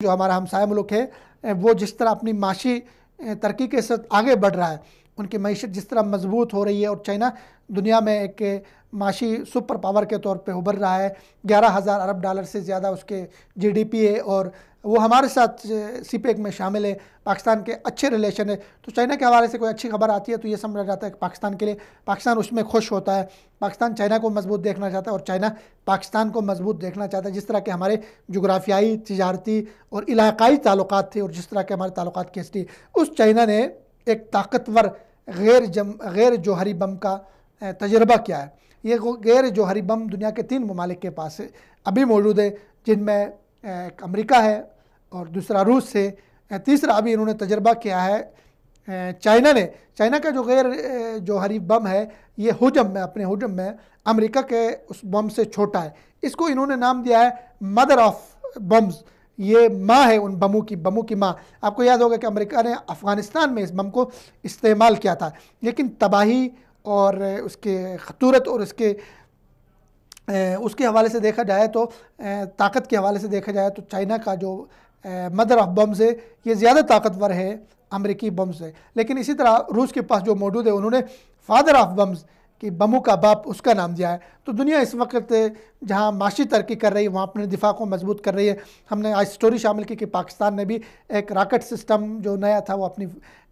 جو ہمارا ہمسایہ ملک ہے وہ جس طرح اپنی معاشی ترقی کے ساتھ آگے بڑھ رہا ہے، ان کی معیشت جس طرح مضبوط ہو رہی ہے، اور چائنا دنیا میں ایک معاشی سپر پاور کے طور پہ ابھر رہا ہے، 11,000 ارب ڈالر سے زیادہ اس کے جی ڈی پی ہے، اور وہ ہمارے ساتھ سی پیک میں شامل ہے، پاکستان کے اچھے ریلیشن ہے۔ تو چائنا کے حوالے سے کوئی اچھی خبر آتی ہے تو یہ سمجھا جاتا ہے کہ پاکستان کے لیے، پاکستان اس میں خوش ہوتا ہے، پاکستان چائنا کو مضبوط دیکھنا چاہتا ہے اور چائنا پاکستان کو مضبوط دیکھنا چاہتا ہے، جس طرح کہ ہمارے جغرافیائی، تجارتی اور علاقائی تعلقات تھے، اور جس طرح کے ہمارے تعلقات کیسے تھی۔ اس چائنا نے ایک طاقتور غیر جوہری بم کا تجربہ کیا ہے۔ یہ غیر جوہری بم دنیا کے 3 ممالک کے پاس ہے ابھی موجود ہے، جن میں ایک امریکہ ہے اور دوسرا روس ہے، تیسرا ابھی انہوں نے تجربہ کیا ہے چائنا کا جو غیر جوہری بم ہے، یہ اپنے حجم میں امریکہ کے اس بم سے چھوٹا ہے۔ اس کو انہوں نے نام دیا ہے مدر آف بمز، یہ ماں ہے ان بموں کی ماں۔ آپ کو یاد ہوگا کہ امریکہ نے افغانستان میں اس بم کو استعمال کیا تھا، لیکن تباہی اور اس کے خطورت اور اس کے حوالے سے دیکھا جائے تو طاقت کے حوالے سے دیکھا جائے تو چائنا کا جو مدر آف بمز ہے یہ زیادہ طاقتور ہے امریکی بم سے۔ لیکن اسی طرح روس کے پاس جو موجود ہے، انہوں نے فادر آف بمز کہ بموں کا باپ اس کا نام دیا ہے۔ تو دنیا اس وقت جہاں معاشی ترقی کر رہی ہے وہاں اپنے دفاع کو مضبوط کر رہی ہے۔ ہم نے آج سٹوری شامل کی کہ پاکستان نے بھی ایک راکٹ سسٹم جو نیا تھا وہ اپنی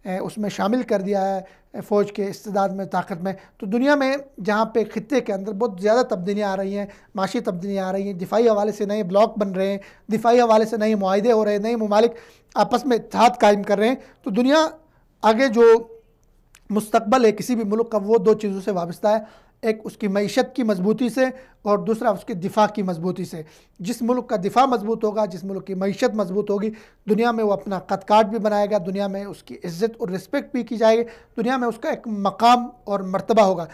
اس میں شامل کر دیا ہے فوج کے استعداد میں، طاقت میں۔ تو دنیا میں جہاں پہ خطے کے اندر بہت زیادہ تبدیلیاں آ رہی ہیں، معاشی تبدیلیاں آ رہی ہیں، دفاعی حوالے سے نئے بلاک بن رہے ہیں، دفاعی حوالے سے نئے معاہدے ہو رہے ہیں، نئے ممالک آپس میں اتحاد قائم کر رہے ہیں۔ تو دنیا آگے جو مستقبل ہے کسی بھی ملک کا، وہ 2 چیزوں سے وابستہ ہے، ایک اس کی معیشت کی مضبوطی سے اور دوسرا اس کے دفاع کی مضبوطی سے۔ جس ملک کا دفاع مضبوط ہوگا، جس ملک کی معیشت مضبوط ہوگی، دنیا میں وہ اپنا قد کاٹ بھی بنائے گا، دنیا میں اس کی عزت اور رسپیکٹ بھی کی جائے گی، دنیا میں اس کا ایک مقام اور مرتبہ ہوگا۔